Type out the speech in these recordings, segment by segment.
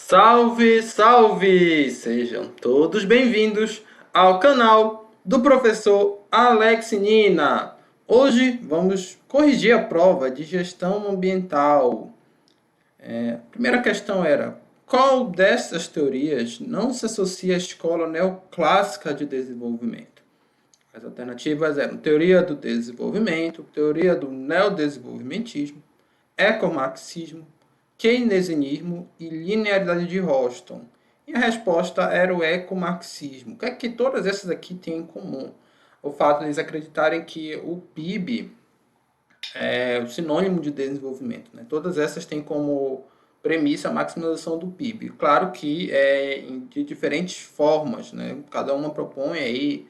Salve, salve! Sejam todos bem-vindos ao canal do professor Alex Nina. Hoje vamos corrigir a prova de gestão ambiental. A primeira questão era: qual dessas teorias não se associa à escola neoclássica de desenvolvimento? As alternativas eram teoria do desenvolvimento, teoria do neodesenvolvimentismo, ecomarxismo, keynesianismo e linearidade de Royston. E a resposta era o ecomarxismo. O que é que todas essas aqui têm em comum? O fato de eles acreditarem que o PIB é o sinônimo de desenvolvimento. Né? Todas essas têm como premissa a maximização do PIB. Claro que é de diferentes formas, né? Cada uma propõe aí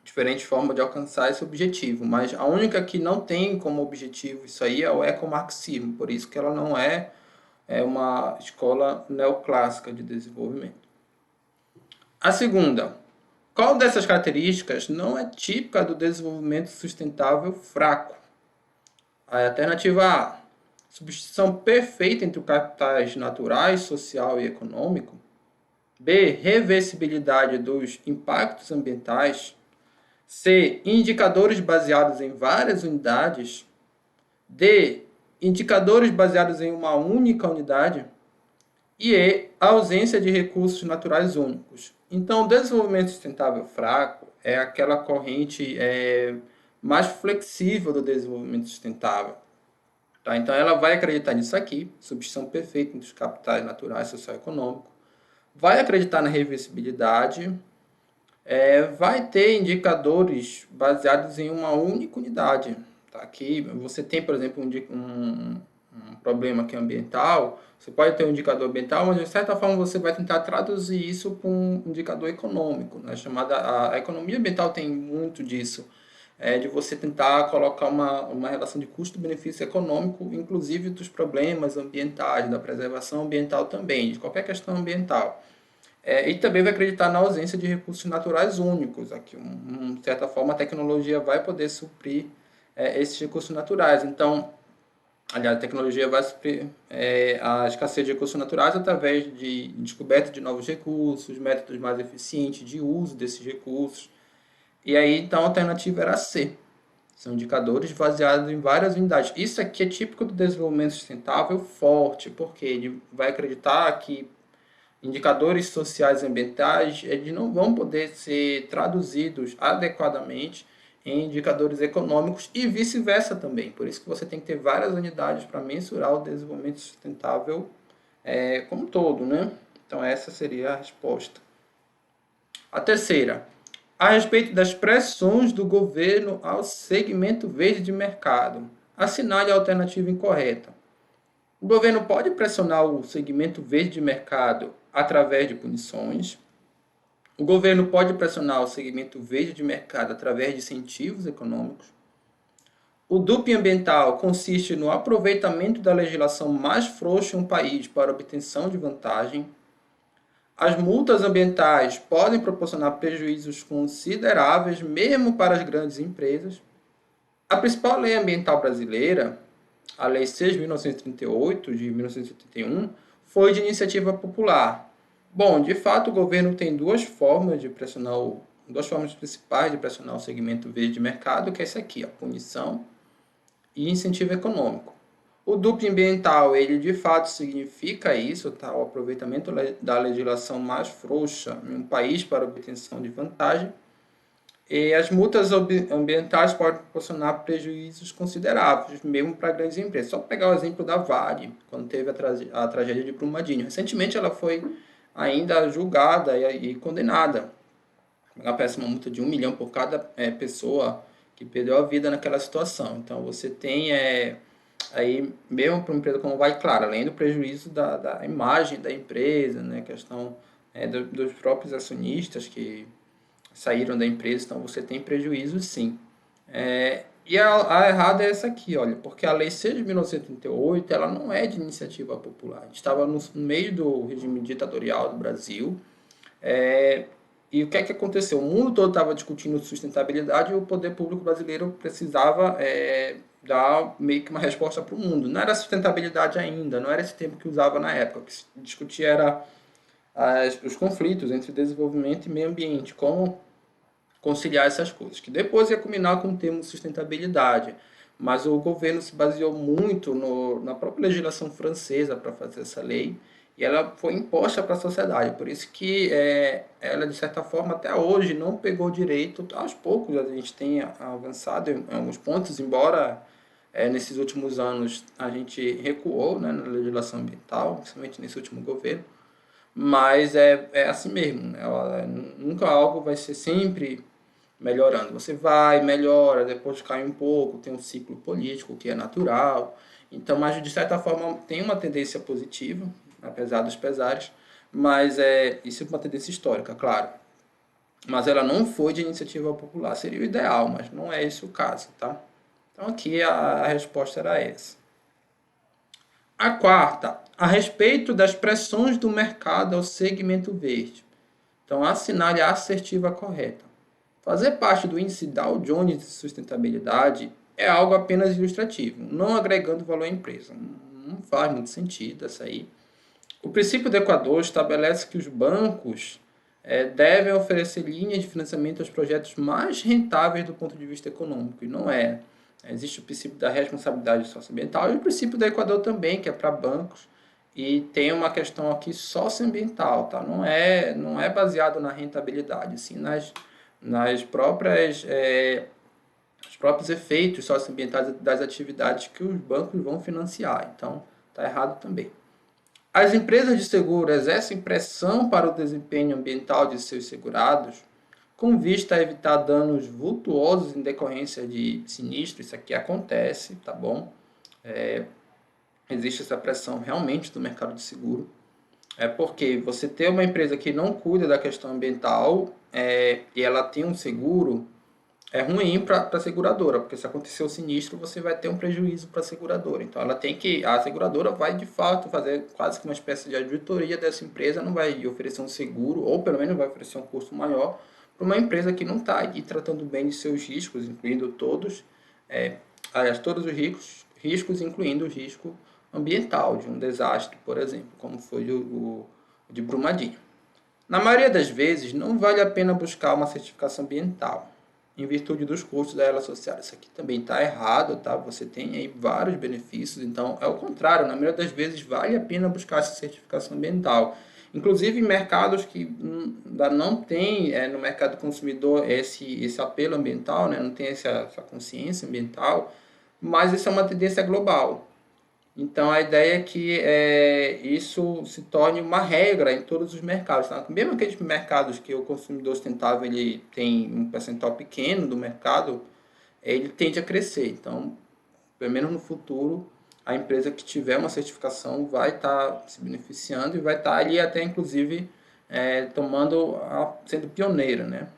diferentes formas de alcançar esse objetivo, mas a única que não tem como objetivo isso aí é o ecomarxismo, por isso que ela não é uma escola neoclássica de desenvolvimento. A segunda, qual dessas características não é típica do desenvolvimento sustentável fraco? A alternativa A, substituição perfeita entre os capitais naturais, social e econômico. B, reversibilidade dos impactos ambientais. C, indicadores baseados em várias unidades. D, indicadores baseados em uma única unidade. E E, ausência de recursos naturais únicos. Então, o desenvolvimento sustentável fraco é aquela corrente mais flexível do desenvolvimento sustentável. Tá? Então, ela vai acreditar nisso aqui, substituição perfeita entre os capitais naturais e socioeconômicos. Vai acreditar na reversibilidade, vai ter indicadores baseados em uma única unidade. Tá? Aqui você tem, por exemplo, um problema que é ambiental, você pode ter um indicador ambiental, mas de certa forma você vai tentar traduzir isso para um indicador econômico, né? A economia ambiental tem muito disso, de você tentar colocar uma relação de custo-benefício econômico, inclusive dos problemas ambientais, da preservação ambiental também, de qualquer questão ambiental. E também vai acreditar na ausência de recursos naturais únicos. Aqui, de certa forma, a tecnologia vai poder suprir esses recursos naturais. Então, aliás, a tecnologia vai suprir a escassez de recursos naturais através de descoberta de novos recursos, métodos mais eficientes de uso desses recursos. E aí, então, a alternativa era C. São indicadores baseados em várias unidades. Isso aqui é típico do desenvolvimento sustentável forte, porque ele vai acreditar que indicadores sociais e ambientais eles não vão poder ser traduzidos adequadamente em indicadores econômicos e vice-versa também. Por isso que você tem que ter várias unidades para mensurar o desenvolvimento sustentável como um todo, né? Então essa seria a resposta. A terceira, a respeito das pressões do governo ao segmento verde de mercado. Assinale a alternativa incorreta. O governo pode pressionar o segmento verde de mercado através de punições. O governo pode pressionar o segmento verde de mercado através de incentivos econômicos. O dumping ambiental consiste no aproveitamento da legislação mais frouxa em um país para obtenção de vantagem. As multas ambientais podem proporcionar prejuízos consideráveis mesmo para as grandes empresas. A principal lei ambiental brasileira, a Lei 6.938, de 1981, foi de iniciativa popular. Bom, de fato, o governo tem duas formas principais de pressionar o segmento verde de mercado, que é esse aqui, a punição e incentivo econômico. O dumping ambiental, ele de fato significa isso, tá? O aproveitamento da legislação mais frouxa em um país para obtenção de vantagem. E as multas ambientais podem proporcionar prejuízos consideráveis, mesmo para grandes empresas. Só pegar o exemplo da Vale, quando teve a tragédia de Brumadinho. Recentemente ela foi ainda julgada e condenada. Uma péssima multa de 1 milhão por cada pessoa que perdeu a vida naquela situação. Então você tem aí, mesmo para uma empresa como Vale, claro, além do prejuízo da imagem da empresa, né, questão dos próprios acionistas que saíram da empresa, então você tem prejuízo sim. E a errada é essa aqui, olha, porque a Lei 6.938, ela não é de iniciativa popular. A gente estava no meio do regime ditatorial do Brasil, e o que é que aconteceu? O mundo todo estava discutindo sustentabilidade e o poder público brasileiro precisava dar meio que uma resposta para o mundo. Não era sustentabilidade ainda, não era esse termo que usava na época. O que se discutia era os conflitos entre desenvolvimento e meio ambiente, como conciliar essas coisas, que depois ia culminar com o termo sustentabilidade. Mas o governo se baseou muito na própria legislação francesa para fazer essa lei, e ela foi imposta para a sociedade. Por isso que ela, de certa forma, até hoje não pegou direito. Aos poucos a gente tem avançado em alguns pontos, embora nesses últimos anos a gente recuou, né, na legislação ambiental, principalmente nesse último governo. Mas é assim mesmo, né? Nunca algo vai ser sempre melhorando. Você vai, melhora, depois cai um pouco, tem um ciclo político que é natural. Então, mas de certa forma tem uma tendência positiva, apesar dos pesares, mas isso é uma tendência histórica, claro. Mas ela não foi de iniciativa popular. Seria o ideal, mas não é esse o caso, tá? Então aqui a resposta era essa. A quarta, a respeito das pressões do mercado ao segmento verde. Então, assinale a assertiva correta. Fazer parte do índice Dow Jones de sustentabilidade é algo apenas ilustrativo, não agregando valor à empresa. Não faz muito sentido essa aí. O princípio do Equador estabelece que os bancos devem oferecer linhas de financiamento aos projetos mais rentáveis do ponto de vista econômico, e não é. Existe o princípio da responsabilidade socioambiental e o princípio do Equador também, que é para bancos, e tem uma questão aqui socioambiental, tá? Não é baseado na rentabilidade, sim nas próprias os próprios efeitos socioambientais das atividades que os bancos vão financiar. Então, está errado também. As empresas de seguro exercem pressão para o desempenho ambiental de seus segurados, com vista a evitar danos vultuosos em decorrência de sinistro. Isso aqui acontece, tá bom? Existe essa pressão realmente do mercado de seguro. É porque você ter uma empresa que não cuida da questão ambiental e ela tem um seguro, é ruim para a seguradora, porque se acontecer o sinistro, você vai ter um prejuízo para a seguradora. Então, a seguradora vai de fato fazer quase que uma espécie de auditoria dessa empresa, não vai oferecer um seguro, ou pelo menos vai oferecer um custo maior para uma empresa que não está aí tratando bem de seus riscos, incluindo todos os riscos, incluindo o risco ambiental de um desastre, por exemplo, como foi o de Brumadinho. Na maioria das vezes, não vale a pena buscar uma certificação ambiental, em virtude dos custos da ela associada. Isso aqui também está errado, tá? Você tem aí vários benefícios, então é o contrário, na maioria das vezes vale a pena buscar essa certificação ambiental. Inclusive em mercados que ainda não tem no mercado consumidor esse apelo ambiental, né? Não tem essa consciência ambiental, mas isso é uma tendência global. Então, a ideia é que isso se torne uma regra em todos os mercados. Tá? Mesmo aqueles mercados que o consumidor sustentável ele tem um percentual pequeno do mercado, ele tende a crescer. Então, pelo menos no futuro, a empresa que tiver uma certificação vai estar se beneficiando e vai estar ali até, inclusive, sendo pioneira, né?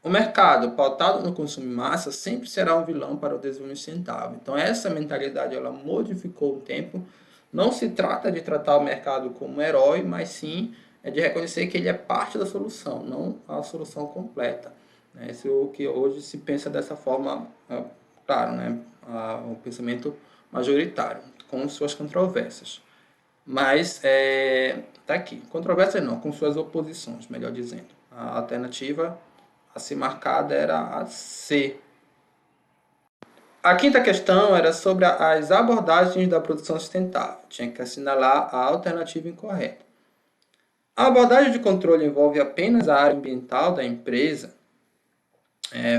O mercado pautado no consumo em massa sempre será um vilão para o desenvolvimento sustentável. Então, essa mentalidade ela modificou o tempo. Não se trata de tratar o mercado como um herói, mas sim de reconhecer que ele é parte da solução, não a solução completa. Esse é o que hoje se pensa dessa forma, claro, né? O pensamento majoritário, com suas controvérsias. Mas está aqui, controvérsia não, com suas oposições, melhor dizendo. A alternativa a ser marcada era a C. A quinta questão era sobre as abordagens da produção sustentável. Tinha que assinalar a alternativa incorreta. A abordagem de controle envolve apenas a área ambiental da empresa.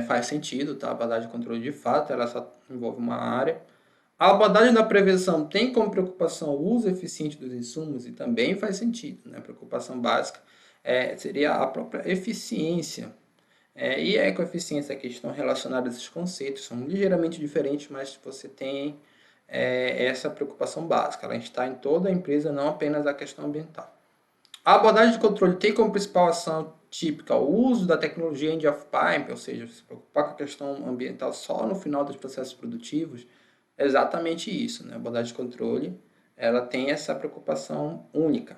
Faz sentido, tá? A abordagem de controle de fato, ela só envolve uma área. A abordagem da prevenção tem como preocupação o uso eficiente dos insumos e também faz sentido, né? A preocupação básica seria a própria eficiência. E a ecoeficiência que estão relacionados a esses conceitos são ligeiramente diferentes, mas você tem essa preocupação básica. Ela está em toda a empresa, não apenas a questão ambiental. A abordagem de controle tem como principal ação típica o uso da tecnologia end of pipe, ou seja, se preocupar com a questão ambiental só no final dos processos produtivos. É exatamente isso, né? A abordagem de controle ela tem essa preocupação única.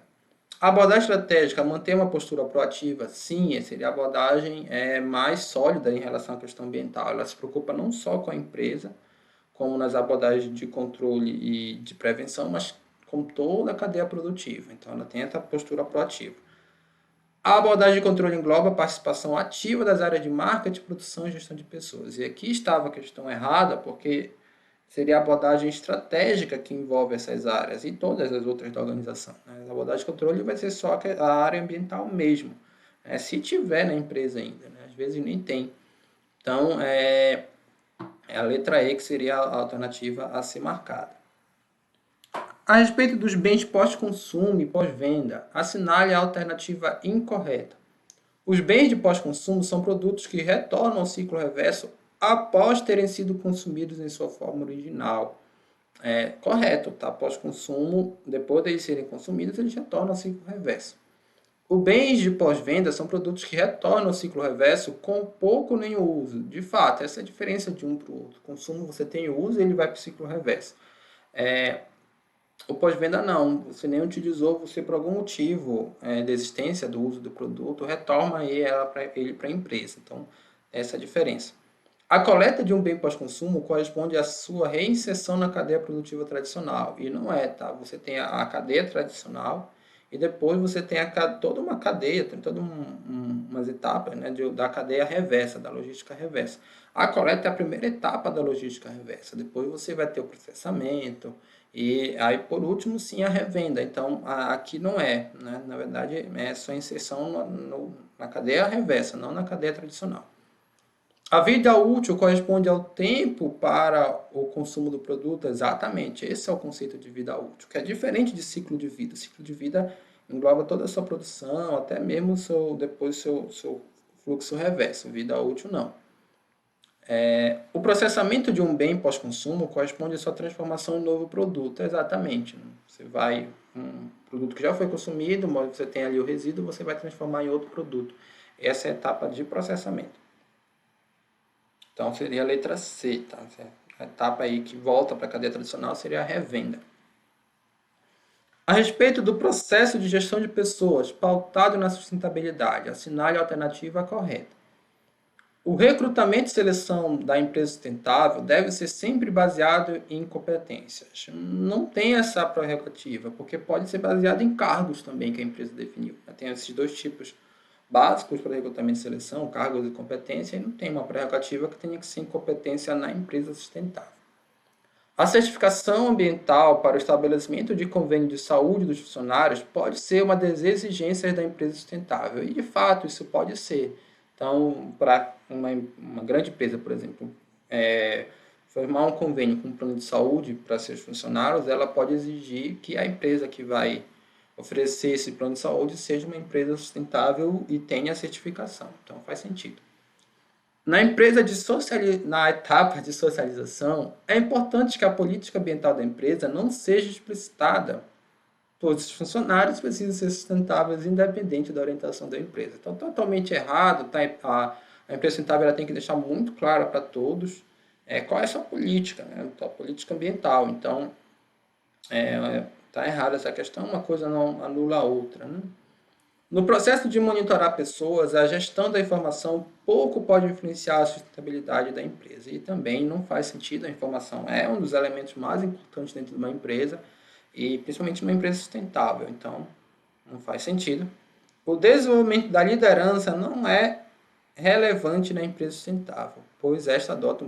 A abordagem estratégica mantém uma postura proativa? Sim, seria a abordagem mais sólida em relação à questão ambiental. Ela se preocupa não só com a empresa, como nas abordagens de controle e de prevenção, mas com toda a cadeia produtiva. Então, ela tem essa postura proativa. A abordagem de controle engloba a participação ativa das áreas de marketing, produção e gestão de pessoas. E aqui estava a questão errada, porque seria a abordagem estratégica que envolve essas áreas e todas as outras da organização. A abordagem de controle vai ser só a área ambiental mesmo, se tiver na empresa ainda. Às vezes nem tem. Então, é a letra E que seria a alternativa a ser marcada. A respeito dos bens pós-consumo e pós-venda, assinale a alternativa incorreta. Os bens de pós-consumo são produtos que retornam ao ciclo reverso após terem sido consumidos em sua forma original. Correto, tá? Pós-consumo, depois de eles serem consumidos, eles retornam ao ciclo reverso. Os bens de pós-venda são produtos que retornam ao ciclo reverso com pouco nem uso. De fato, essa é a diferença de um para o outro. Consumo você tem o uso e ele vai para o ciclo reverso. O pós-venda não, você nem utilizou, você por algum motivo de existência do uso do produto, retorna ele para a empresa. Então, essa é a diferença. A coleta de um bem pós-consumo corresponde à sua reinserção na cadeia produtiva tradicional. E não é, tá? Você tem a cadeia tradicional e depois você tem toda uma cadeia, tem todas umas etapas, né, da cadeia reversa, da logística reversa. A coleta é a primeira etapa da logística reversa. Depois você vai ter o processamento e aí, por último, sim, a revenda. Então, aqui não é, né? Na verdade, é só inserção na cadeia reversa, não na cadeia tradicional. A vida útil corresponde ao tempo para o consumo do produto, exatamente. Esse é o conceito de vida útil, que é diferente de ciclo de vida. O ciclo de vida engloba toda a sua produção, até mesmo depois seu fluxo reverso. Vida útil, não. O processamento de um bem pós-consumo corresponde à sua transformação em novo produto, exatamente. Você vai, um produto que já foi consumido, mas você tem ali o resíduo, você vai transformar em outro produto. Essa é a etapa de processamento. Então, seria a letra C, tá? A etapa aí que volta para a cadeia tradicional seria a revenda. A respeito do processo de gestão de pessoas pautado na sustentabilidade, assinale a alternativa correta. O recrutamento e seleção da empresa sustentável deve ser sempre baseado em competências. Não tem essa prerrogativa, porque pode ser baseado em cargos também que a empresa definiu. Tem esses dois tipos básicos para recrutamento e seleção, cargos e competência, e não tem uma prerrogativa que tenha que ser em competência na empresa sustentável. A certificação ambiental para o estabelecimento de convênio de saúde dos funcionários pode ser uma das exigências da empresa sustentável, e de fato isso pode ser. Então, para uma grande empresa, por exemplo, formar um convênio com um plano de saúde para seus funcionários, ela pode exigir que a empresa que vai oferecer esse plano de saúde seja uma empresa sustentável e tenha a certificação. Então, faz sentido. Na etapa de socialização, é importante que a política ambiental da empresa não seja explicitada. Todos os funcionários precisam ser sustentáveis, independente da orientação da empresa. Então, totalmente errado. A empresa sustentável ela tem que deixar muito clara para todos qual é a sua política, né? A política ambiental. Então, está errada essa questão, uma coisa não anula a outra, né? No processo de monitorar pessoas, a gestão da informação pouco pode influenciar a sustentabilidade da empresa. E também não faz sentido, a informação é um dos elementos mais importantes dentro de uma empresa, e principalmente uma empresa sustentável. Então, não faz sentido. O desenvolvimento da liderança não é relevante na empresa sustentável, pois esta adota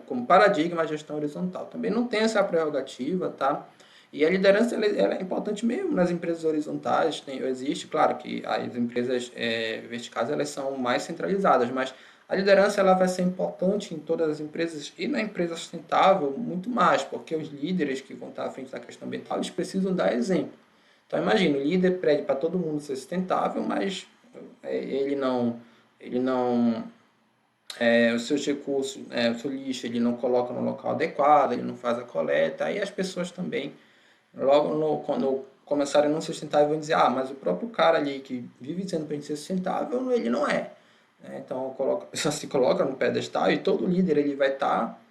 como paradigma a gestão horizontal. Também não tem essa prerrogativa, tá? E a liderança ela é importante mesmo nas empresas horizontais. Existe, claro, que as empresas verticais elas são mais centralizadas, mas a liderança ela vai ser importante em todas as empresas e na empresa sustentável muito mais, porque os líderes que vão estar à frente da questão ambiental eles precisam dar exemplo. Então imagina, o líder pede para todo mundo ser sustentável, mas ele não os seus recursos, o seu lixo ele não coloca no local adequado, ele não faz a coleta, aí as pessoas também quando começarem a não ser sustentável, vão dizer, mas o próprio cara ali que vive dizendo para a gente ser sustentável, ele não é. Então, a pessoa se coloca no pedestal e todo líder ele vai estar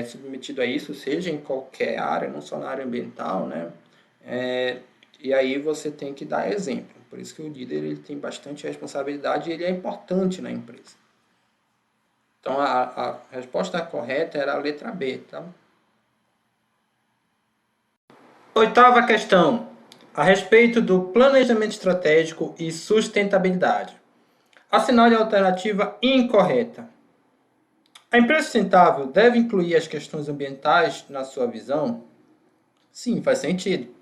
submetido a isso, seja em qualquer área, não só na área ambiental, né? E aí você tem que dar exemplo. Por isso que o líder ele tem bastante responsabilidade e ele é importante na empresa. Então, a resposta correta era a letra B, tá? Oitava questão, a respeito do planejamento estratégico e sustentabilidade. Assinale a alternativa incorreta. A empresa sustentável deve incluir as questões ambientais na sua visão? Sim, faz sentido.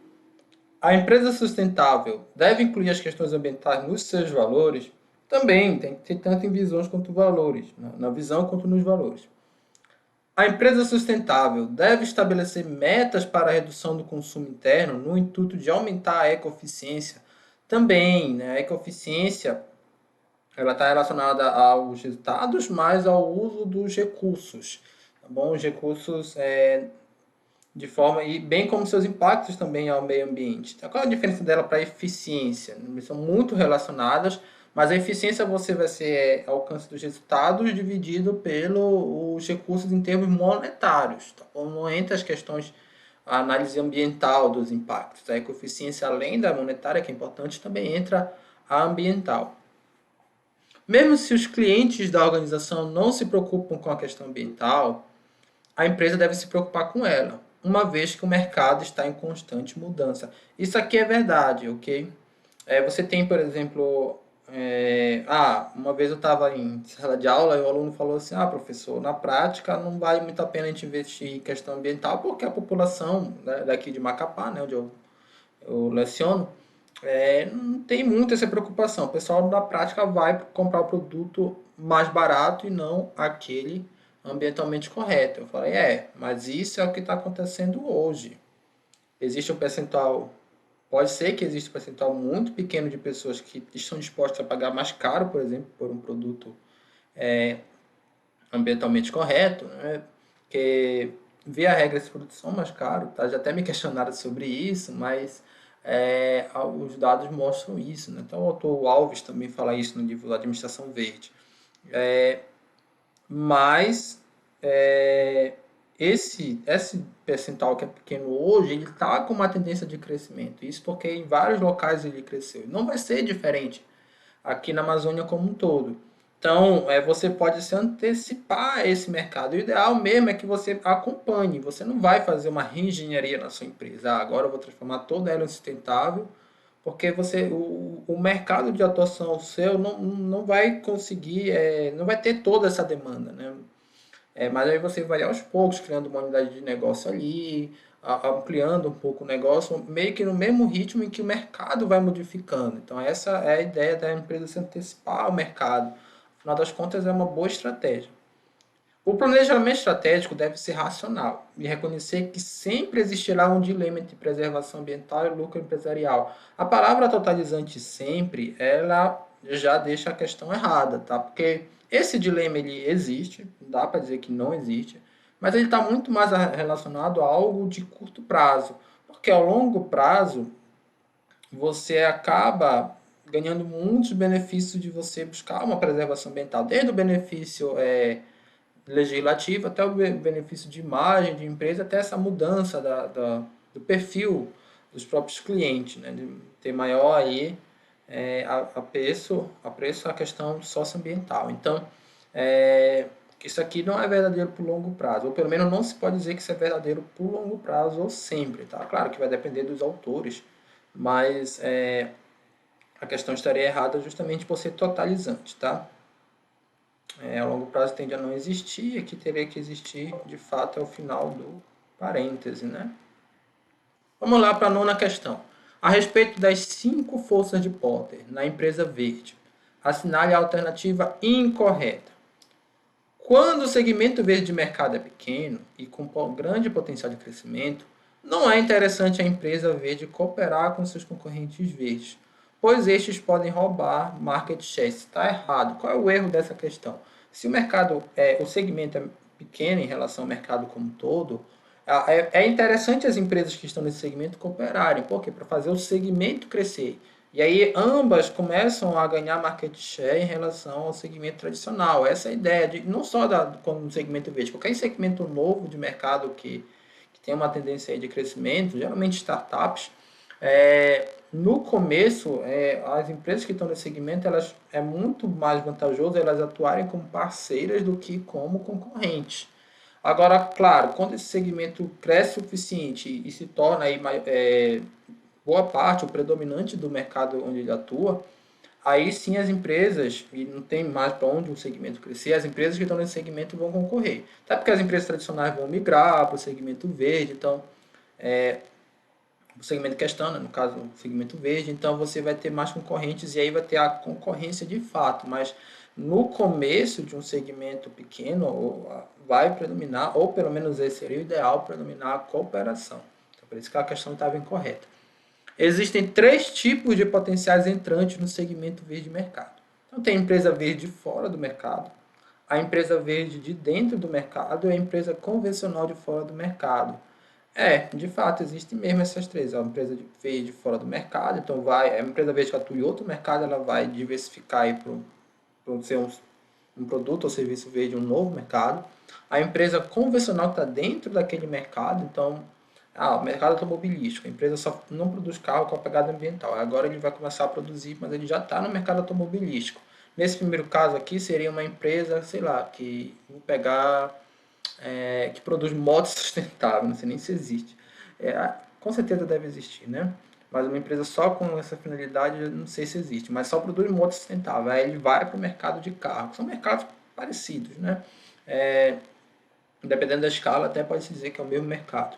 A empresa sustentável deve incluir as questões ambientais nos seus valores? Também, tem que ter tanto em visões quanto valores, na visão quanto nos valores. A empresa sustentável deve estabelecer metas para a redução do consumo interno no intuito de aumentar a ecoeficiência? Também, né? A ecoeficiência ela está relacionada aos resultados, mas ao uso dos recursos. Tá bom? Os recursos de forma e bem como seus impactos também ao meio ambiente. Então, qual é a diferença dela para a eficiência? Eles são muito relacionadas, mas a eficiência você vai ser alcance dos resultados dividido pelos recursos em termos monetários. Tá bom? Não entra as questões a análise ambiental dos impactos. A eficiência além da monetária, que é importante, também entra a ambiental. Mesmo se os clientes da organização não se preocupam com a questão ambiental, a empresa deve se preocupar com ela, uma vez que o mercado está em constante mudança. Isso aqui é verdade, ok? Você tem, por exemplo, uma vez eu estava em sala de aula e o aluno falou assim, professor, na prática não vale muito a pena a gente investir em questão ambiental, porque a população, né, daqui de Macapá, né, onde eu leciono, não tem muito essa preocupação. O pessoal na prática vai comprar o produto mais barato e não aquele ambientalmente correto. Eu falei, mas isso é o que está acontecendo hoje. Existe um percentual, pode ser que exista um percentual muito pequeno de pessoas que estão dispostas a pagar mais caro, por exemplo, por um produto ambientalmente correto, né? Que via regra esses produtos são mais caros, tá? Já até me questionaram sobre isso, mas os dados mostram isso, né? Então o autor Alves também fala isso no livro da Administração Verde. Mas esse percentual que é pequeno hoje, ele está com uma tendência de crescimento. Isso porque em vários locais ele cresceu. Não vai ser diferente aqui na Amazônia como um todo. Então, você pode se antecipar a esse mercado. O ideal mesmo é que você acompanhe. Você não vai fazer uma reengenharia na sua empresa. Agora eu vou transformar toda ela em sustentável, porque o mercado de atuação seu não vai conseguir, não vai ter toda essa demanda, né? Mas aí você vai aos poucos criando uma unidade de negócio ali, ampliando um pouco o negócio, meio que no mesmo ritmo em que o mercado vai modificando. Então essa é a ideia da empresa se antecipar ao mercado. Afinal das contas, é uma boa estratégia. O planejamento estratégico deve ser racional e reconhecer que sempre existirá um dilema entre preservação ambiental e lucro empresarial. A palavra totalizante sempre, ela já deixa a questão errada, tá? Porque esse dilema ele existe, não dá para dizer que não existe, mas ele está muito mais relacionado a algo de curto prazo, porque ao longo prazo você acaba ganhando muitos benefícios de você buscar uma preservação ambiental, desde o benefício legislativo até o benefício de imagem de empresa, até essa mudança do perfil dos próprios clientes, né? De ter maior aí a preço a questão socioambiental. Então, isso aqui não é verdadeiro por longo prazo, ou pelo menos não se pode dizer que isso é verdadeiro por longo prazo ou sempre, tá? Claro que vai depender dos autores, mas a questão estaria errada justamente por ser totalizante, tá? A longo prazo tende a não existir, aqui teria que existir, de fato, é o final do parêntese, né? Vamos lá para a nona questão. A respeito das 5 forças de Potter na empresa verde, assinale a alternativa incorreta. Quando o segmento verde de mercado é pequeno e com grande potencial de crescimento, não é interessante a empresa verde cooperar com seus concorrentes verdes, pois estes podem roubar market share. Isso está errado. Qual é o erro dessa questão? Se o segmento é pequeno em relação ao mercado como um todo, é interessante as empresas que estão nesse segmento cooperarem. Por quê? Para fazer o segmento crescer. E aí ambas começam a ganhar market share em relação ao segmento tradicional. Essa é a ideia, não só quando o segmento verde, qualquer segmento novo de mercado que tem uma tendência aí de crescimento, geralmente startups, no começo, as empresas que estão nesse segmento, elas é muito mais vantajoso elas atuarem como parceiras do que como concorrentes. Agora, claro, quando esse segmento cresce o suficiente e se torna aí, boa parte, o predominante do mercado onde ele atua, aí sim as empresas, e não tem mais para onde o segmento crescer, as empresas que estão nesse segmento vão concorrer. Até porque as empresas tradicionais vão migrar para o segmento verde, então, o segmento questão, né, no caso, o segmento verde, então você vai ter mais concorrentes e aí vai ter a concorrência de fato, mas no começo de um segmento pequeno vai predominar, ou pelo menos esse seria o ideal, predominar a cooperação. Então, por isso que a questão estava incorreta. Existem três tipos de potenciais entrantes no segmento verde mercado. Então, tem a empresa verde fora do mercado, a empresa verde de dentro do mercado e a empresa convencional de fora do mercado. De fato, existem mesmo essas três. A empresa verde fora do mercado, então a empresa verde que atua em outro mercado, ela vai diversificar para ser um produto ou serviço verde em um novo mercado. A empresa convencional está dentro daquele mercado, então, o mercado automobilístico, a empresa só não produz carro com a pegada ambiental. Agora ele vai começar a produzir, mas ele já está no mercado automobilístico. Nesse primeiro caso aqui, seria uma empresa, sei lá, que vou pegar que produz moto sustentável, não sei nem se existe. Com certeza deve existir, né? Mas uma empresa só com essa finalidade, eu não sei se existe, mas só produz moto sustentável. Aí ele vai para o mercado de carro. São mercados parecidos, né? É, Dependendo da escala, até pode se dizer que é o mesmo mercado.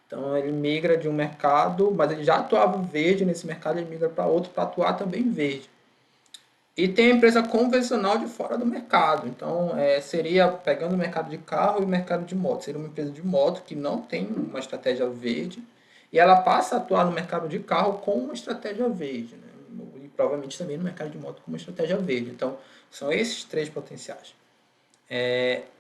Então ele migra de um mercado, mas ele já atuava verde nesse mercado, ele migra para outro para atuar também verde. E tem a empresa convencional de fora do mercado. Então, seria pegando o mercado de carro e o mercado de moto. Seria uma empresa de moto que não tem uma estratégia verde e ela passa a atuar no mercado de carro com uma estratégia verde. Né? E provavelmente também no mercado de moto com uma estratégia verde. Então, são esses três potenciais.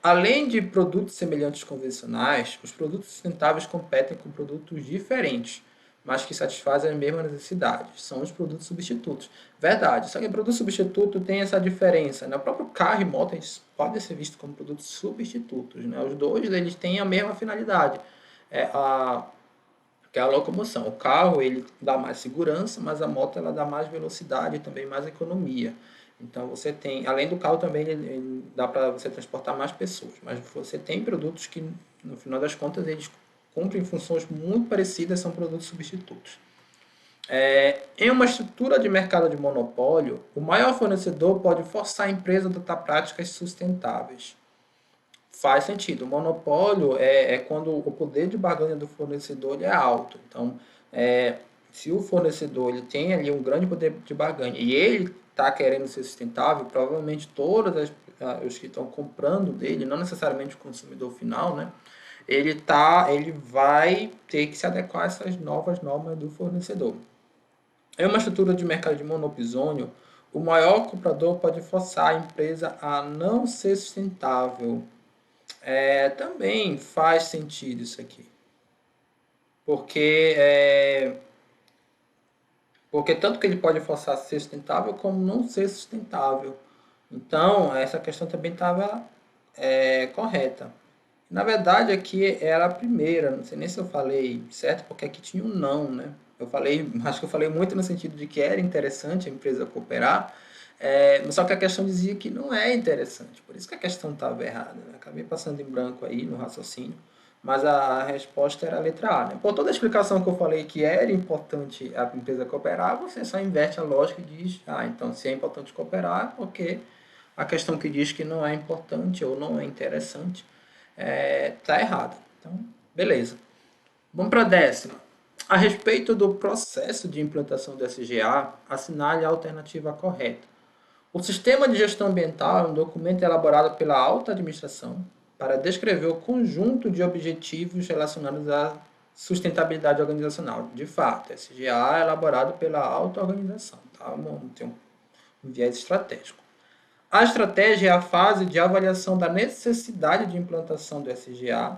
Além de produtos semelhantes convencionais, os produtos sustentáveis competem com produtos diferentes, mas que satisfazem as mesmas necessidades. São os produtos substitutos. Verdade, só que o produto substituto tem essa diferença. Né? O próprio carro e moto eles podem ser vistos como produtos substitutos. Né? Os dois eles têm a mesma finalidade, é a, que é a locomoção. O carro ele dá mais segurança, mas a moto ela dá mais velocidade e também mais economia. Então você tem, além do carro também ele dá para você transportar mais pessoas, mas você tem produtos que no final das contas eles cumprem funções muito parecidas, são produtos substitutos. Em uma estrutura de mercado de monopólio, o maior fornecedor pode forçar a empresa a adotar práticas sustentáveis. Faz sentido. O monopólio é quando o poder de barganha do fornecedor ele é alto. Então, se o fornecedor ele tem ali um grande poder de barganha e ele está querendo ser sustentável, provavelmente os que estão comprando dele, não necessariamente o consumidor final, né? Ele vai ter que se adequar a essas novas normas do fornecedor. Em uma estrutura de mercado de monopsônio, o maior comprador pode forçar a empresa a não ser sustentável. Também faz sentido isso aqui. Porque, porque tanto que ele pode forçar a ser sustentável como não ser sustentável. Então, essa questão também estava correta. Na verdade, aqui era a primeira, não sei nem se eu falei certo, porque aqui tinha um não, né? Acho que eu falei muito no sentido de que era interessante a empresa cooperar, só que a questão dizia que não é interessante, por isso que a questão estava errada. Né? Acabei passando em branco aí no raciocínio, mas a resposta era a letra A. Né? Por toda a explicação que eu falei que era importante a empresa cooperar, você só inverte a lógica e diz, então se é importante cooperar, é porque a questão que diz que não é importante ou não é interessante está errada. Então, beleza. Vamos para a décima. A respeito do processo de implantação do SGA, assinale a alternativa correta. O Sistema de Gestão Ambiental é um documento elaborado pela alta administração para descrever o conjunto de objetivos relacionados à sustentabilidade organizacional. De fato, SGA é elaborado pela alta organização, tá? Tem um viés estratégico. A estratégia é a fase de avaliação da necessidade de implantação do SGA,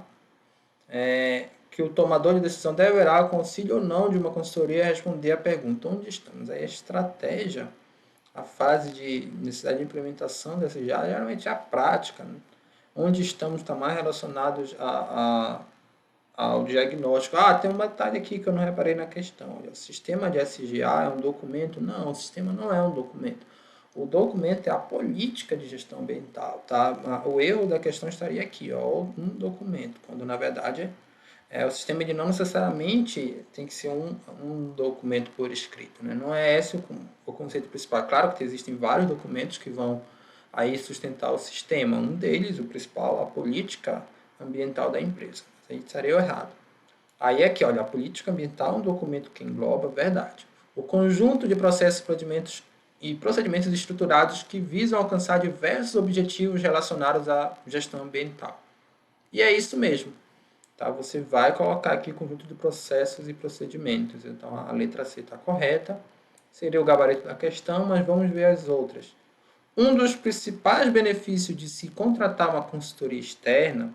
que o tomador de decisão deverá, com auxílio ou não de uma consultoria, responder à pergunta: onde estamos? Aí a estratégia, a fase de necessidade de implementação do SGA, geralmente é a prática. Né? Onde estamos está mais relacionados ao diagnóstico. Tem um detalhe aqui que eu não reparei na questão. Olha, o sistema de SGA é um documento? Não, o sistema não é um documento. O documento é a política de gestão ambiental, tá? O erro da questão estaria aqui, ó, um documento, quando na verdade o sistema ele não necessariamente tem que ser um documento por escrito, né? Não é esse o conceito principal. Claro que existem vários documentos que vão aí sustentar o sistema. Um deles, o principal, a política ambiental da empresa. Aí estaria errado. Aí aqui, olha, a política ambiental é um documento que engloba, verdade, o conjunto de processos e procedimentos estruturados que visam alcançar diversos objetivos relacionados à gestão ambiental. E é isso mesmo. Tá? Você vai colocar aqui o conjunto de processos e procedimentos. Então, a letra C está correta. Seria o gabarito da questão, mas vamos ver as outras. Um dos principais benefícios de se contratar uma consultoria externa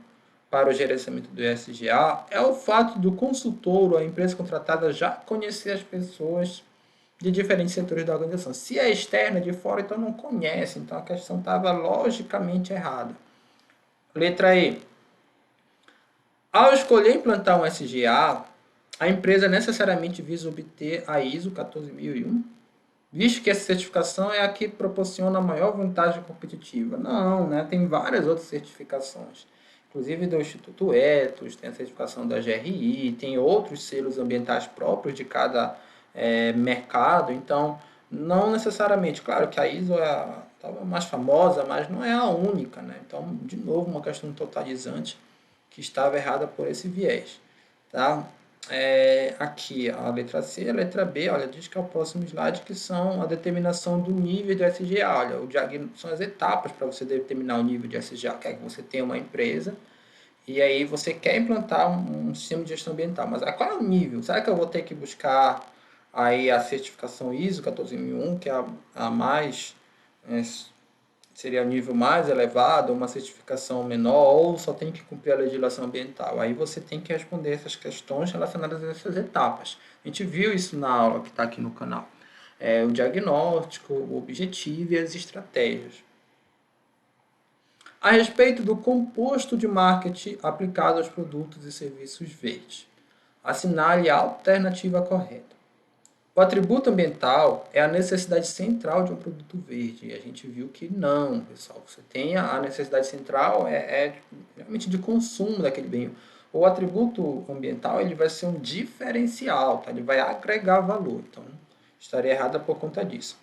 para o gerenciamento do SGA é o fato do consultor ou a empresa contratada já conhecer as pessoas de diferentes setores da organização. Se é externa, de fora, então não conhece. Então a questão estava logicamente errada. Letra E. Ao escolher implantar um SGA, a empresa necessariamente visa obter a ISO 14001, visto que essa certificação é a que proporciona a maior vantagem competitiva. Não, né? Tem várias outras certificações, inclusive do Instituto Ethos, tem a certificação da GRI, tem outros selos ambientais próprios de cada mercado. Então, não necessariamente, claro que a ISO é a mais famosa, mas não é a única, né? Então, de novo, uma questão totalizante que estava errada por esse viés. Tá? Aqui a letra C, a letra B, olha, diz que é o próximo slide, que são a determinação do nível de SGA. Olha, são as etapas para você determinar o nível de SGA. Quer que você tenha uma empresa e aí você quer implantar um sistema de gestão ambiental, mas qual é o nível? Será que eu vou ter que buscar aí a certificação ISO 14001, que é a mais seria o nível mais elevado, uma certificação menor, ou só tem que cumprir a legislação ambiental? Aí você tem que responder essas questões relacionadas a essas etapas. A gente viu isso na aula que está aqui no canal. O diagnóstico, o objetivo e as estratégias. A respeito do composto de marketing aplicado aos produtos e serviços verdes, assinale a alternativa correta. O atributo ambiental é a necessidade central de um produto verde. E a gente viu que não, pessoal. Você tem a necessidade central, realmente de consumo daquele bem. O atributo ambiental ele vai ser um diferencial, tá? Ele vai agregar valor. Então, estaria errada por conta disso.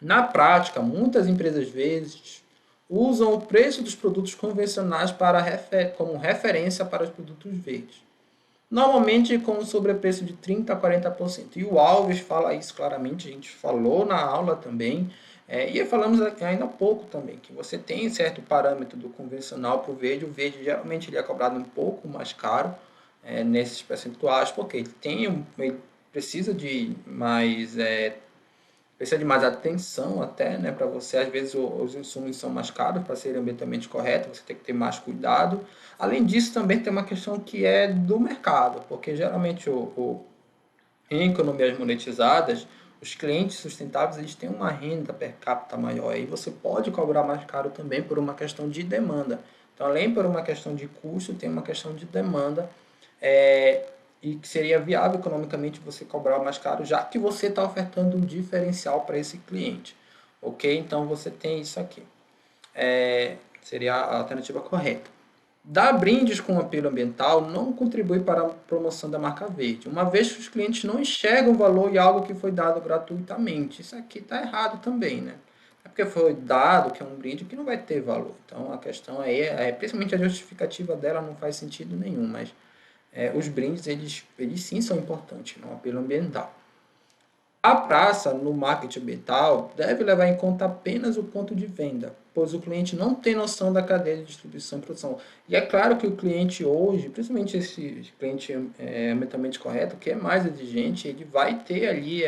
Na prática, muitas empresas verdes usam o preço dos produtos convencionais como referência para os produtos verdes. Normalmente com um sobrepreço de 30% a 40%. E o Alves fala isso claramente, a gente falou na aula também, e falamos ainda há pouco também, que você tem certo parâmetro do convencional para o verde geralmente ele é cobrado um pouco mais caro nesses percentuais, porque ele precisa de mais atenção até, né, para você. Às vezes os insumos são mais caros para serem ambientalmente corretos, você tem que ter mais cuidado. Além disso, também tem uma questão que é do mercado, porque geralmente em economias monetizadas, os clientes sustentáveis eles têm uma renda per capita maior, e você pode cobrar mais caro também por uma questão de demanda. Então, além por uma questão de custo, tem uma questão de demanda, e que seria viável economicamente você cobrar mais caro, já que você está ofertando um diferencial para esse cliente. Ok? Então, você tem isso aqui. Seria a alternativa correta. Dar brindes com apelo ambiental não contribui para a promoção da marca verde, uma vez que os clientes não enxergam valor em algo que foi dado gratuitamente. Isso aqui está errado também, né? É porque foi dado que é um brinde que não vai ter valor. Então a questão aí principalmente a justificativa dela não faz sentido nenhum, mas os brindes eles sim são importantes no apelo ambiental. A praça, no marketing ambiental, deve levar em conta apenas o ponto de venda, pois o cliente não tem noção da cadeia de distribuição e produção. E é claro que o cliente hoje, principalmente esse cliente ambientalmente correto, que é mais exigente, ele vai ter ali,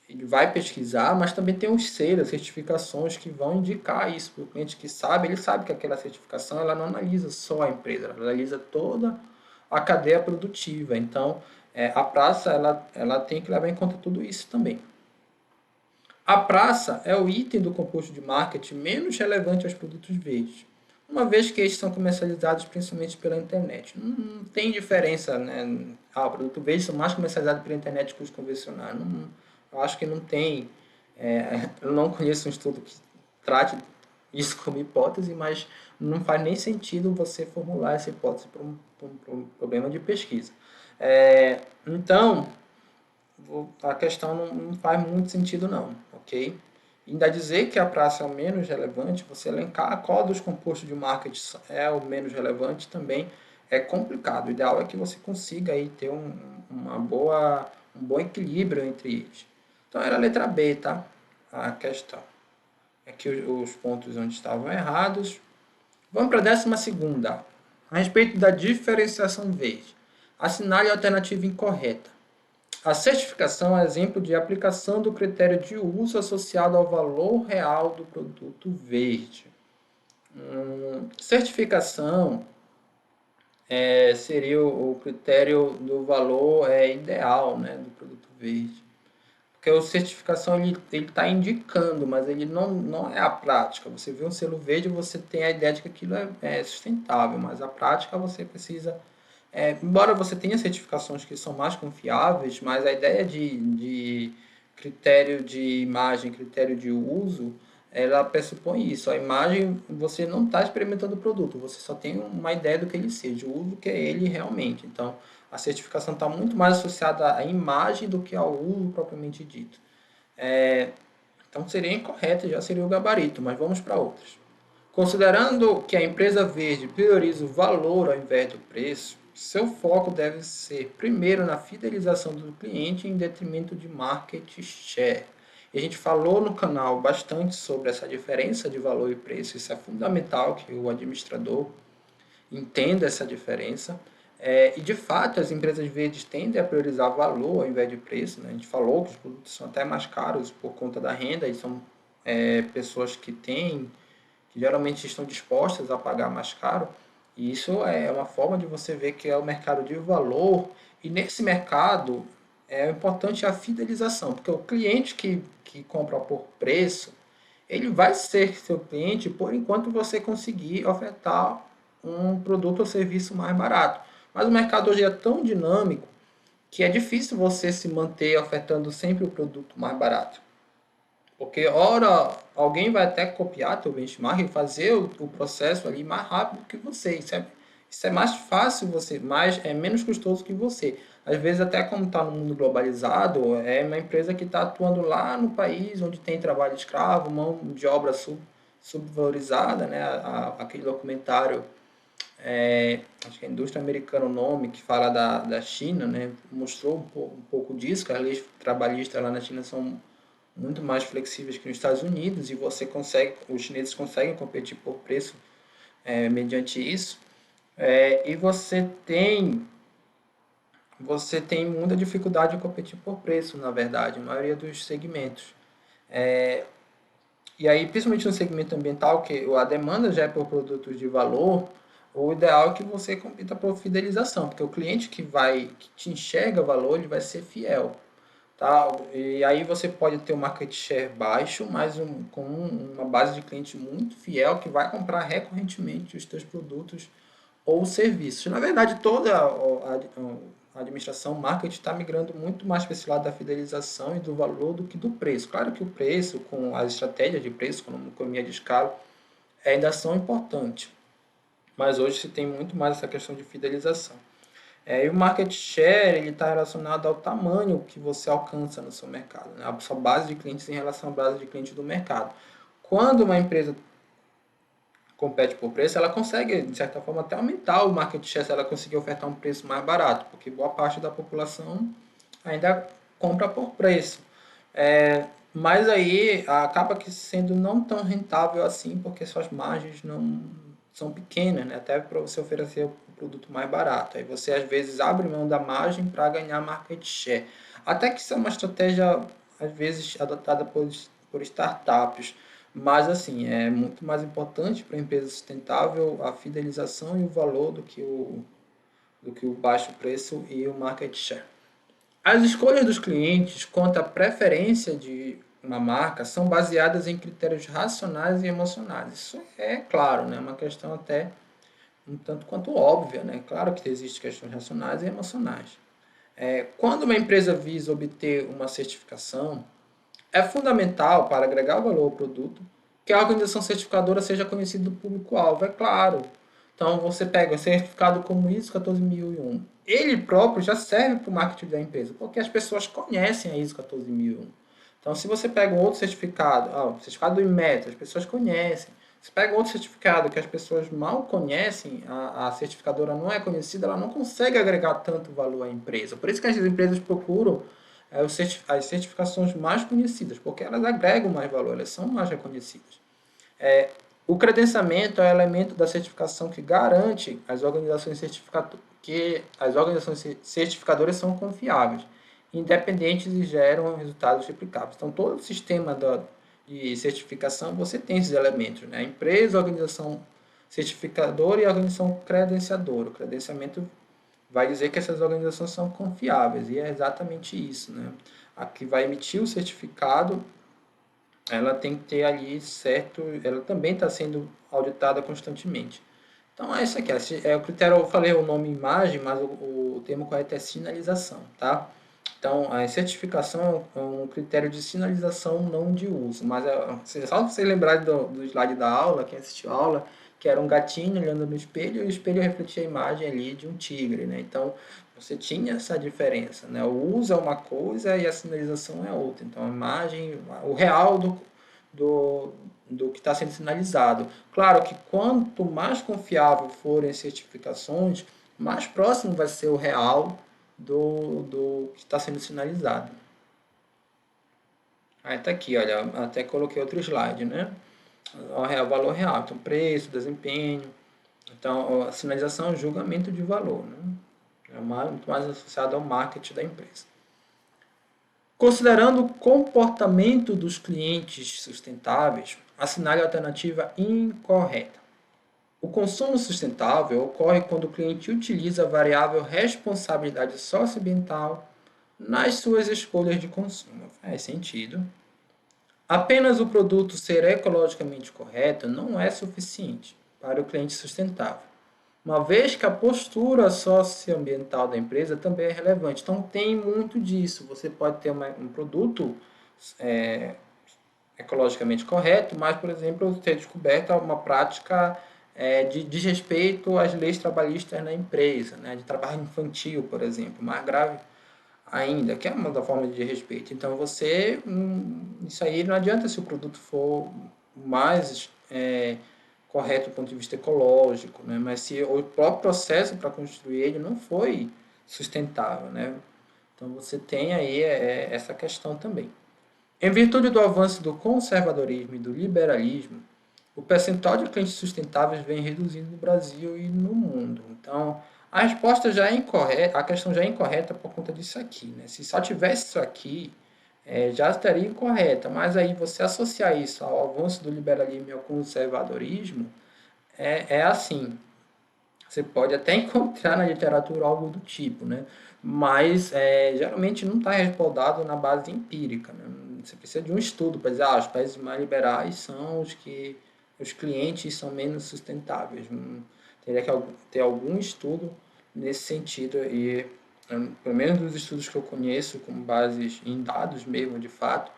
ele vai pesquisar, mas também tem os selos, certificações que vão indicar isso para o cliente que sabe. Ele sabe que aquela certificação ela não analisa só a empresa, ela analisa toda a cadeia produtiva. Então, a praça ela tem que levar em conta tudo isso também. A praça é o item do composto de marketing menos relevante aos produtos verdes. uma vez que eles são comercializados principalmente pela internet. Não tem diferença, né? O produto verde são mais comercializados pela internet que os convencionais. Eu acho que não tem. Eu não conheço um estudo que trate isso como hipótese, mas não faz nem sentido você formular essa hipótese para um problema de pesquisa. Então, a questão não faz muito sentido não, ok? Ainda dizer que a praça é o menos relevante, você elencar qual dos compostos de marketing é o menos relevante também é complicado. O ideal é que você consiga aí ter um bom equilíbrio entre eles. Então era a letra B, tá? A questão. Aqui os pontos onde estavam errados. Vamos para a 12ª. A respeito da diferenciação verde. Assinale a alternativa incorreta. A certificação é exemplo de aplicação do critério de uso associado ao valor real do produto verde. Certificação seria o critério do valor ideal, né, do produto verde. Porque a certificação ele está indicando, mas ele não é a prática. Você vê um selo verde, você tem a ideia de que aquilo é sustentável, mas a prática você precisa. Embora você tenha certificações que são mais confiáveis, mas a ideia de critério de imagem, critério de uso, ela pressupõe isso. A imagem, você não está experimentando o produto, você só tem uma ideia do que ele seja, o uso que é ele realmente. Então, a certificação está muito mais associada à imagem do que ao uso propriamente dito. Então, seria incorreto, já seria o gabarito, mas vamos para outras. Considerando que a empresa verde prioriza o valor ao invés do preço, seu foco deve ser primeiro na fidelização do cliente em detrimento de market share. E a gente falou no canal bastante sobre essa diferença de valor e preço. Isso é fundamental que o administrador entenda essa diferença. E de fato, as empresas verdes tendem a priorizar valor ao invés de preço, né? A gente falou que os produtos são até mais caros por conta da renda e são pessoas que geralmente estão dispostas a pagar mais caro. E isso é uma forma de você ver que é o mercado de valor. E nesse mercado é importante a fidelização, porque o cliente que compra por preço, ele vai ser seu cliente por enquanto você conseguir ofertar um produto ou serviço mais barato. Mas o mercado hoje é tão dinâmico que é difícil você se manter ofertando sempre o produto mais barato. Porque, ora, alguém vai até copiar teu benchmark e fazer o processo ali mais rápido que você. Isso é mais fácil você, é menos custoso que você. Às vezes, até como está no mundo globalizado, é uma empresa que está atuando lá no país onde tem trabalho escravo, mão de obra subvalorizada, né? Aquele documentário, acho que é Indústria Americana o nome, que fala da China, né? Mostrou um pouco disso, que as leis trabalhistas lá na China são muito mais flexíveis que nos Estados Unidos e os chineses conseguem competir por preço mediante isso. E você tem muita dificuldade em competir por preço, na verdade, a maioria dos segmentos. E aí, principalmente no segmento ambiental, que a demanda já é por produtos de valor, o ideal é que você compita por fidelização, porque o cliente que te enxerga valor, ele vai ser fiel. Tá? E aí você pode ter um market share baixo, mas com uma base de cliente muito fiel que vai comprar recorrentemente os teus produtos ou serviços. Na verdade, toda a administração marketing está migrando muito mais para esse lado da fidelização e do valor do que do preço. Claro que o preço, com as estratégias de preço, com a economia de escala, ainda são importantes, mas hoje se tem muito mais essa questão de fidelização. E o market share ele está relacionado ao tamanho que você alcança no seu mercado, né? A sua base de clientes em relação à base de clientes do mercado. Quando uma empresa compete por preço, ela consegue, de certa forma, até aumentar o market share se ela conseguir ofertar um preço mais barato, porque boa parte da população ainda compra por preço. Mas aí acaba que sendo não tão rentável assim, porque suas margens não são pequenas, né? Até para você oferecer o produto mais barato. Aí você às vezes abre mão da margem para ganhar market share. Até que isso é uma estratégia às vezes adotada por startups. Mas assim, é muito mais importante para a empresa sustentável a fidelização e o valor do que o baixo preço e o market share. As escolhas dos clientes quanto à preferência de uma marca são baseadas em critérios racionais e emocionais. Isso é claro, né? Uma questão até um tanto quanto óbvia, né? Claro que existem questões racionais e emocionais. Quando uma empresa visa obter uma certificação, é fundamental para agregar valor ao produto que a organização certificadora seja conhecida do público-alvo, é claro. Então você pega o certificado como ISO 14001. Ele próprio já serve para o marketing da empresa, porque as pessoas conhecem a ISO 14001. Então se você pega um outro certificado, o certificado do Inmetro, as pessoas conhecem. Se pega outro certificado que as pessoas mal conhecem, a certificadora não é conhecida, ela não consegue agregar tanto valor à empresa. Por isso que as empresas procuram as certificações mais conhecidas, porque elas agregam mais valor, elas são mais reconhecidas. O credenciamento é o elemento da certificação que garante que as organizações certificadoras são confiáveis, independentes e geram resultados replicáveis. Então, todo o sistema de certificação, você tem esses elementos, né? A empresa, a organização certificadora e a organização credenciadora. O credenciamento vai dizer que essas organizações são confiáveis, e é exatamente isso, né? A que vai emitir o certificado, ela tem que ter ali certo, ela também está sendo auditada constantemente. Então é isso aqui, o critério, eu falei o nome imagem, mas o termo correto é sinalização, tá? Então a certificação é um critério de sinalização, não de uso, mas só você lembrar do slide da aula, quem assistiu a aula, que era um gatinho olhando no espelho, e o espelho refletia a imagem ali de um tigre, né? Então você tinha essa diferença, né? O uso é uma coisa e a sinalização é outra. Então a imagem, o real do, do que está sendo sinalizado. Claro que quanto mais confiável forem as certificações, mais próximo vai ser o real do que está sendo sinalizado. Aí está aqui, olha, até coloquei outro slide, né? O valor real, então preço, desempenho. Então, a sinalização é um julgamento de valor, né? É muito mais associado ao marketing da empresa. Considerando o comportamento dos clientes sustentáveis, assinale a alternativa incorreta. O consumo sustentável ocorre quando o cliente utiliza a variável responsabilidade socioambiental nas suas escolhas de consumo. Faz sentido. Apenas o produto ser ecologicamente correto não é suficiente para o cliente sustentável, uma vez que a postura socioambiental da empresa também é relevante. Então, tem muito disso. Você pode ter um produto é, ecologicamente correto, mas, por exemplo, ter descoberto uma prática de desrespeito às leis trabalhistas na empresa, né, de trabalho infantil, por exemplo, mais grave ainda, que é uma da forma de respeito. Então, isso aí não adianta se o produto for mais correto do ponto de vista ecológico, né? Mas se o próprio processo para construir ele não foi sustentável, né? Então você tem aí essa questão também. Em virtude do avanço do conservadorismo e do liberalismo, o percentual de clientes sustentáveis vem reduzindo no Brasil e no mundo. Então, a resposta já é incorreta, a questão já é incorreta por conta disso aqui, né? Se só tivesse isso aqui, já estaria incorreta, mas aí você associar isso ao avanço do liberalismo e ao conservadorismo, é assim. Você pode até encontrar na literatura algo do tipo, né? Mas geralmente não está respaldado na base empírica, né? Você precisa de um estudo para dizer, os países mais liberais são os que os clientes são menos sustentáveis. Teria que ter algum estudo nesse sentido e pelo menos dos estudos que eu conheço com bases em dados mesmo, de fato,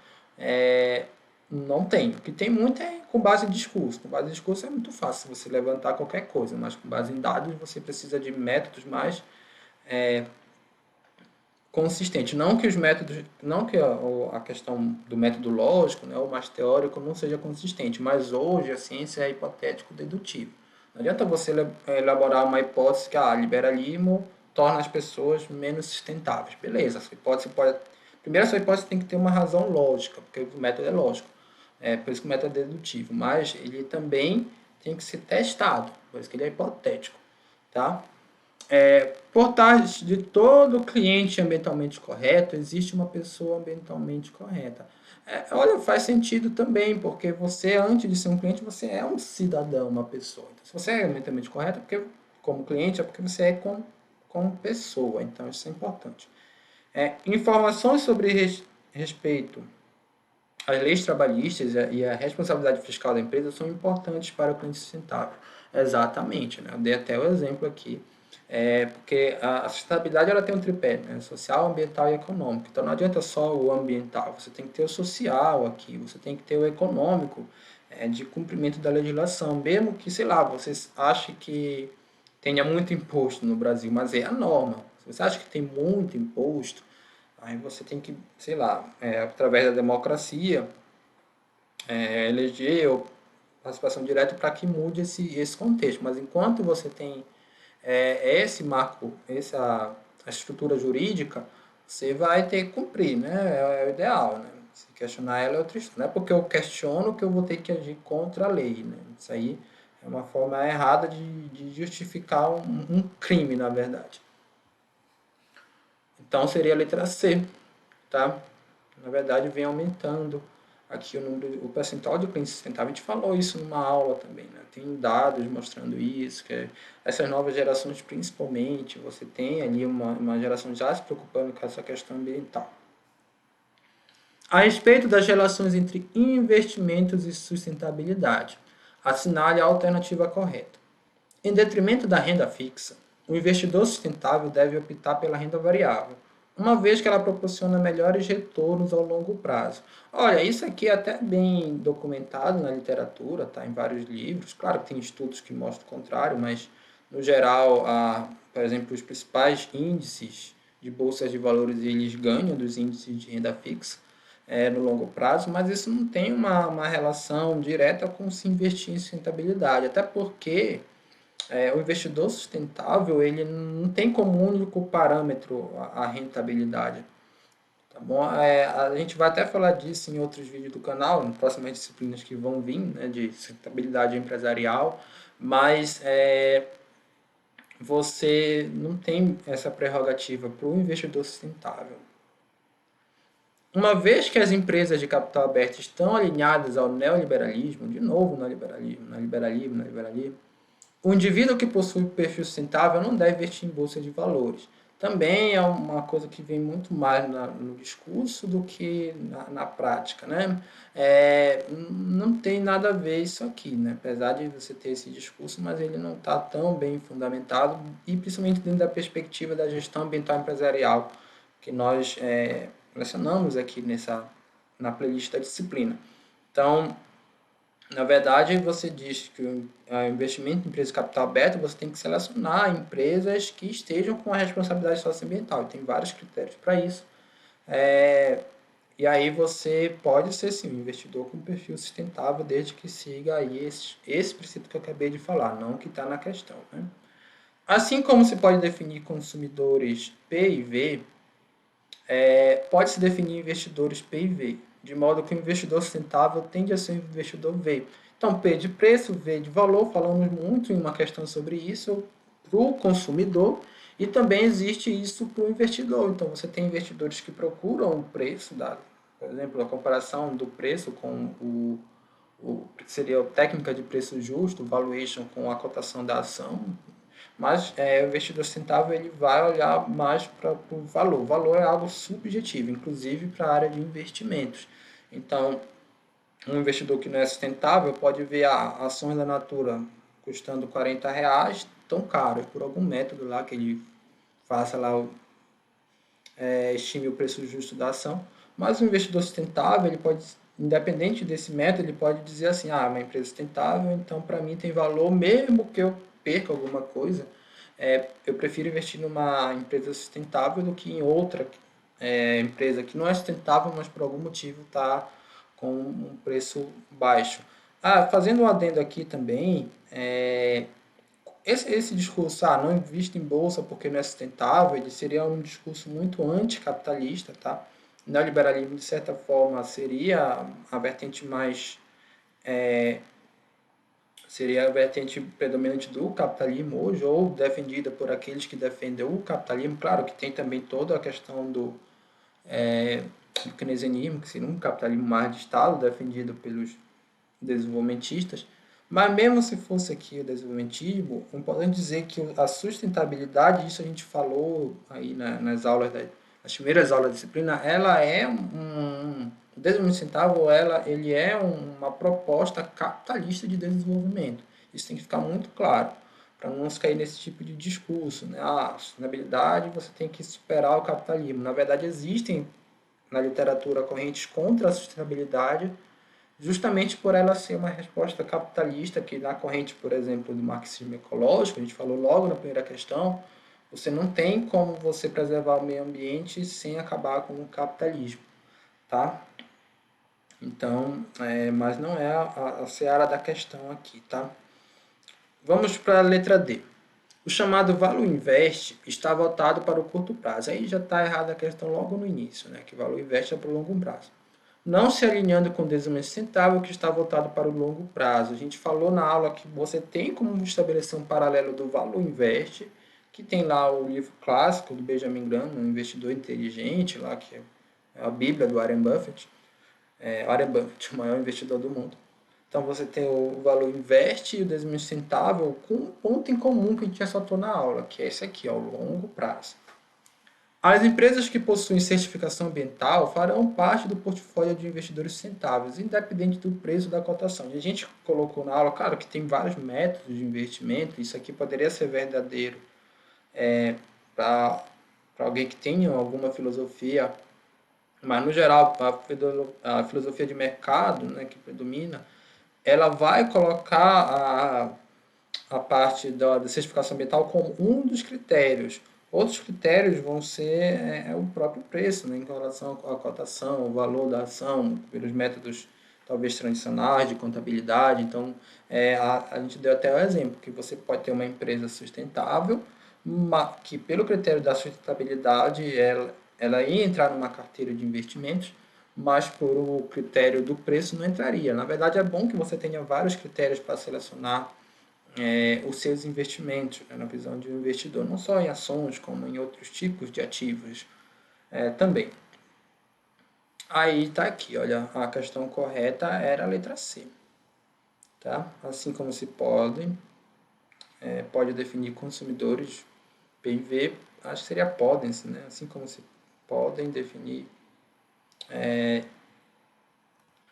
não tem. O que tem muito é com base em discurso. Com base em discurso é muito fácil você levantar qualquer coisa, mas com base em dados você precisa de métodos mais consistentes. Não que os métodos, não que a questão do método lógico, né, ou mais teórico, não seja consistente, mas hoje a ciência é hipotético-dedutiva. Não adianta você elaborar uma hipótese que liberalismo torna as pessoas menos sustentáveis. Beleza, essa hipótese pode. Primeiro, essa hipótese tem que ter uma razão lógica, porque o método é lógico. Por isso que o método é dedutivo. Mas ele também tem que ser testado, por isso que ele é hipotético. Tá? Por trás de todo cliente ambientalmente correto, existe uma pessoa ambientalmente correta. Olha, faz sentido também, porque você, antes de ser um cliente, você é um cidadão, uma pessoa. Então, se você é ambientalmente correto, porque, como cliente, é porque você é como pessoa. Então, isso é importante. Informações sobre respeito as leis trabalhistas e a responsabilidade fiscal da empresa são importantes para o cliente sustentável. Exatamente, né? Eu dei até o exemplo aqui. Porque a sustentabilidade ela tem um tripé, né? Social, ambiental e econômico. Então não adianta só o ambiental, você tem que ter o social aqui, você tem que ter o econômico, de cumprimento da legislação. Mesmo que, sei lá, vocês achem que tenha muito imposto no Brasil, mas é a norma. Se você acha que tem muito imposto, aí você tem que, sei lá, através da democracia, eleger ou participação direta para que mude esse contexto. Mas enquanto você tem esse marco, essa a estrutura jurídica, você vai ter que cumprir, né? É o ideal, né? Se questionar ela é outra história. Não é porque eu questiono que eu vou ter que agir contra a lei, né? Isso aí é uma forma errada de justificar um crime, na verdade. Então seria a letra C, tá? Na verdade, vem aumentando aqui o número, o percentual de clientes sustentáveis. A gente falou isso numa aula também, né? Tem dados mostrando isso, que essas novas gerações, principalmente, você tem ali uma geração já se preocupando com essa questão ambiental. A respeito das relações entre investimentos e sustentabilidade, assinale a alternativa correta. Em detrimento da renda fixa, o investidor sustentável deve optar pela renda variável, uma vez que ela proporciona melhores retornos ao longo prazo. Olha, isso aqui é até bem documentado na literatura, tá? Em vários livros. Claro que tem estudos que mostram o contrário, mas no geral, por exemplo, os principais índices de bolsas de valores eles ganham dos índices de renda fixa no longo prazo, mas isso não tem uma relação direta com se investir em sustentabilidade, até porque o investidor sustentável ele não tem como único parâmetro a rentabilidade. Tá bom? A gente vai até falar disso em outros vídeos do canal, em próximas disciplinas que vão vir, né, de sustentabilidade empresarial, mas você não tem essa prerrogativa para o investidor sustentável. Uma vez que as empresas de capital aberto estão alinhadas ao neoliberalismo, de novo neoliberalismo, o indivíduo que possui perfil sustentável não deve investir em bolsa de valores. Também é uma coisa que vem muito mais no discurso do que na prática, né? Não tem nada a ver isso aqui, né? Apesar de você ter esse discurso, mas ele não está tão bem fundamentado e principalmente dentro da perspectiva da gestão ambiental empresarial que nós lecionamos aqui na playlist da disciplina. Então, na verdade, você diz que o investimento em empresas de capital aberto, você tem que selecionar empresas que estejam com a responsabilidade socioambiental. E tem vários critérios para isso. E aí você pode ser, sim, um investidor com perfil sustentável, desde que siga aí esse princípio que eu acabei de falar, não o que está na questão. Né? Assim como se pode definir consumidores P e V, pode-se definir investidores P e V, de modo que o investidor sustentável tende a ser um investidor V. Então, P de preço, V de valor, falamos muito em uma questão sobre isso para o consumidor e também existe isso para o investidor. Então, você tem investidores que procuram o preço, por exemplo, a comparação do preço com que seria a técnica de preço justo, valuation com a cotação da ação, mas o investidor sustentável ele vai olhar mais para o valor. O valor é algo subjetivo, inclusive para a área de investimentos. Então, um investidor que não é sustentável pode ver ações da Natura custando R$ 40, tão caro, por algum método lá que ele faça lá, estime o preço justo da ação. Mas o investidor sustentável, ele pode, independente desse método, ele pode dizer assim, uma empresa sustentável, então para mim tem valor, mesmo que eu perca alguma coisa, eu prefiro investir numa empresa sustentável do que em outra empresa que não é sustentável, mas por algum motivo está com um preço baixo. Fazendo um adendo aqui também, esse discurso, não invista em bolsa porque não é sustentável, ele seria um discurso muito anticapitalista, tá? O neoliberalismo, de certa forma, seria a vertente mais seria a vertente predominante do capitalismo hoje, ou defendida por aqueles que defendem o capitalismo. Claro que tem também toda a questão do keynesianismo, que seria um capitalismo mais de Estado, defendido pelos desenvolvimentistas. Mas mesmo se fosse aqui o desenvolvimentismo, é importante dizer que a sustentabilidade, isso a gente falou aí nas aulas, nas primeiras aulas da disciplina, ela é um desenvolvimento sustentável, ele é uma proposta capitalista de desenvolvimento. Isso tem que ficar muito claro, para não se cair nesse tipo de discurso, né? Ah, sustentabilidade, você tem que superar o capitalismo. Na verdade, existem na literatura correntes contra a sustentabilidade, justamente por ela ser uma resposta capitalista, que na corrente, por exemplo, do marxismo ecológico, a gente falou logo na primeira questão, você não tem como você preservar o meio ambiente sem acabar com o capitalismo, tá? Então, mas não é a seara da questão aqui, tá? Vamos para a letra D. O chamado Valor Invest está voltado para o curto prazo. Aí já está errada a questão logo no início, né? Que Valor Invest é para o longo prazo. Não se alinhando com o desenvolvimento sustentável, que está voltado para o longo prazo. A gente falou na aula que você tem como estabelecer um paralelo do Valor Invest, que tem lá o livro clássico do Benjamin Graham, um investidor inteligente, lá que é a Bíblia do Warren Buffett. Warren Buffett, o maior investidor do mundo. Então você tem o Valor Invest e o desenvolvimento sustentável com um ponto em comum que a gente já soltou na aula, que é esse aqui, ó, o longo prazo. As empresas que possuem certificação ambiental farão parte do portfólio de investidores sustentáveis, independente do preço da cotação. E a gente colocou na aula, claro, que tem vários métodos de investimento, isso aqui poderia ser verdadeiro para alguém que tenha alguma filosofia, mas no geral a filosofia de mercado, né, que predomina, ela vai colocar a parte da certificação ambiental como um dos critérios. Outros critérios vão ser o próprio preço, né, em relação à cotação, o valor da ação, pelos métodos talvez tradicionais de contabilidade. Então, a gente deu até o exemplo que você pode ter uma empresa sustentável, que pelo critério da sustentabilidade ela ia entrar numa carteira de investimentos, mas por o critério do preço não entraria. Na verdade, é bom que você tenha vários critérios para selecionar os seus investimentos, né, na visão de um investidor, não só em ações, como em outros tipos de ativos também. Aí está aqui, olha, a questão correta era a letra C. Tá? Assim como se pode definir consumidores PIV, acho que seria podem-se, né? Assim como se podem definir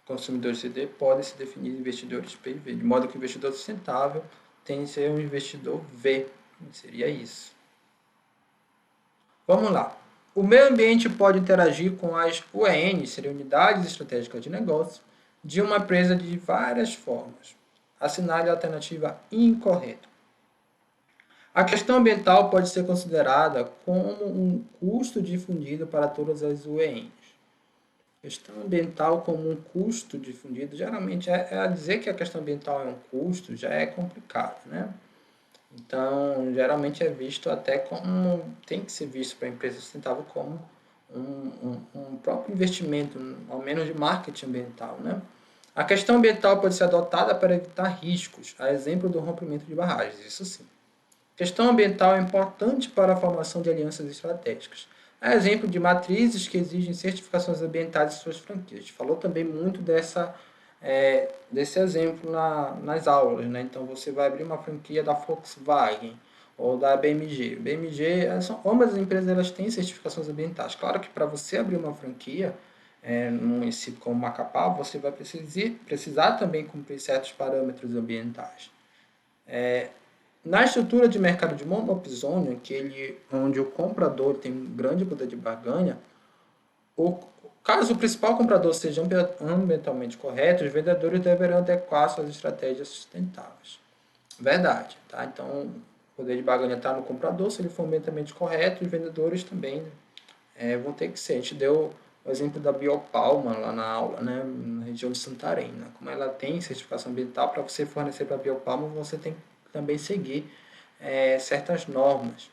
consumidores CD, podem se definir investidores PIV, de modo que o investidor sustentável tem que ser um investidor V, seria isso. Vamos lá. O meio ambiente pode interagir com as UEN, seriam Unidades Estratégicas de Negócio, de uma empresa de várias formas. Assinale a alternativa incorreta. A questão ambiental pode ser considerada como um custo difundido para todas as UENs. Questão ambiental como um custo difundido, geralmente a dizer que a questão ambiental é um custo já é complicado, né? Então, geralmente é visto até como, tem que ser visto para a empresa sustentável como um próprio investimento, ao menos de marketing ambiental, né? A questão ambiental pode ser adotada para evitar riscos, a exemplo do rompimento de barragens, isso sim. A questão ambiental é importante para a formação de alianças estratégicas. A exemplo de matrizes que exigem certificações ambientais em suas franquias. A gente falou também muito desse exemplo nas aulas, né? Então você vai abrir uma franquia da Volkswagen ou da BMG. BMG, ambas as empresas elas têm certificações ambientais. Claro que para você abrir uma franquia num município como Macapá, você vai precisar também cumprir certos parâmetros ambientais. Na estrutura de mercado de monopsônio, onde o comprador tem um grande poder de barganha, caso o principal comprador seja ambientalmente correto, os vendedores deverão adequar suas estratégias sustentáveis. Verdade, tá? Então, o poder de barganha está no comprador, se ele for ambientalmente correto, os vendedores também vão ter que ser. A gente deu o exemplo da Biopalma lá na aula, né, na região de Santarém. Né? Como ela tem certificação ambiental, para você fornecer para a Biopalma, você tem que também seguir certas normas.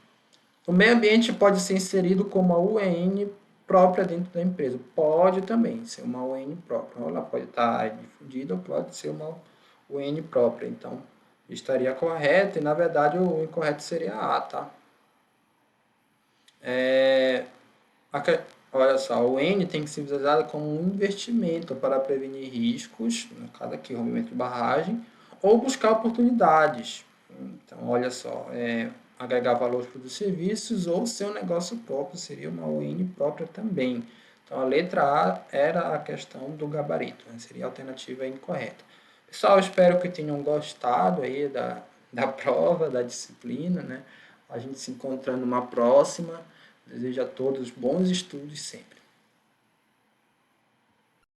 O meio ambiente pode ser inserido como uma UEN própria dentro da empresa. Pode também ser uma UEN própria. Ela pode estar difundida ou pode ser uma UEN própria. Então, estaria correto e, na verdade, o incorreto seria A, tá? Olha só, a UEN tem que ser visualizada como um investimento para prevenir riscos, no caso aqui, rompimento de barragem, ou buscar oportunidades. Então, olha só, agregar valor para os serviços ou seu negócio próprio seria uma UEN própria também. Então, a letra A era a questão do gabarito, né? Seria a alternativa incorreta. Pessoal, espero que tenham gostado aí da prova, da disciplina, né? A gente se encontra numa próxima. Desejo a todos bons estudos sempre.